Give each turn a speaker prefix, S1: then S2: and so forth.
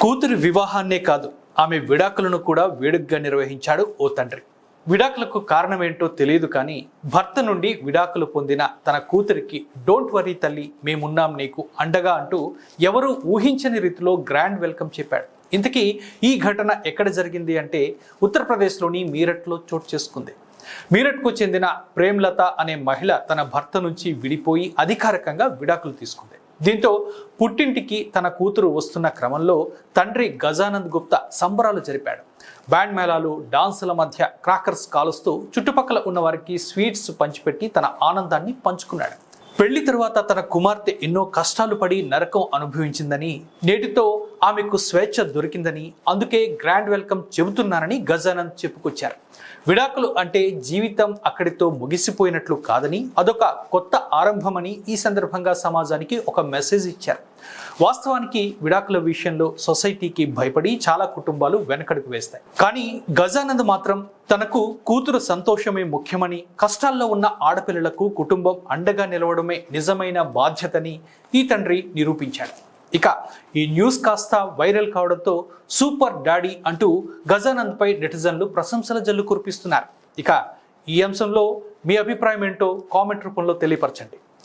S1: కూతురి వివాహాన్నే కాదు, ఆమె విడాకులను కూడా వేడుకగా నిర్వహించాడు ఓ తండ్రి. విడాకులకు కారణమేంటో తెలియదు కానీ భర్త నుండి విడాకులు పొందిన తన కూతురికి డోంట్ వరీ తల్లి, మేమున్నాం నీకు అండగా అంటూ ఎవరూ ఊహించని రీతిలో గ్రాండ్ వెల్కమ్ చెప్పాడు. ఇంతకీ ఈ ఘటన ఎక్కడ జరిగింది అంటే ఉత్తరప్రదేశ్లోని మీరట్లో చోటు చేసుకుంది. మీరట్కు చెందిన ప్రేమ్లత అనే మహిళ తన భర్త నుంచి విడిపోయి అధికారికంగా విడాకులు తీసుకుంది. దీంతో పుట్టింటికి తన కూతురు వస్తున్న క్రమంలో తండ్రి గజానంద్ గుప్తా సంబరాలు జరిపాడు. బ్యాండ్ మేళాలు, డాన్సుల మధ్య క్రాకర్స్ కాలుస్తూ చుట్టుపక్కల ఉన్న వారికి స్వీట్స్ పంచిపెట్టి తన ఆనందాన్ని పంచుకున్నాడు. పెళ్లి తరువాత తన కుమార్తె ఎన్నో కష్టాలు పడి నరకం అనుభవించిందని, నేటితో ఆమెకు స్వేచ్ఛ దొరికిందని, అందుకే గ్రాండ్ వెల్కమ్ చెబుతున్నానని గజానంద్ చెప్పుకొచ్చారు. విడాకులు అంటే జీవితం అక్కడితో ముగిసిపోయినట్లు కాదని, అదొక కొత్త ఆరంభమని ఈ సందర్భంగా సమాజానికి ఒక మెసేజ్ ఇచ్చారు. వాస్తవానికి విడాకుల విషయంలో సొసైటీకి భయపడి చాలా కుటుంబాలు వెనకడుగు వేస్తాయి. కానీ గజానంద్ మాత్రం తనకు కూతురు సంతోషమే ముఖ్యమని, కష్టాల్లో ఉన్న ఆడపిల్లలకు కుటుంబం అండగా నిలవడమే నిజమైన బాధ్యతని ఈ తండ్రి నిరూపించాడు. ఇక ఈ న్యూస్ కాస్త వైరల్ కావడంతో సూపర్ డాడీ అంటూ గజానంద్ పై నెటిజన్లు ప్రశంసల జల్లు కురిపిస్తున్నారు. ఇక ఈ అంశంలో మీ అభిప్రాయం ఏంటో కామెంట్ రూపంలో తెలియపరచండి.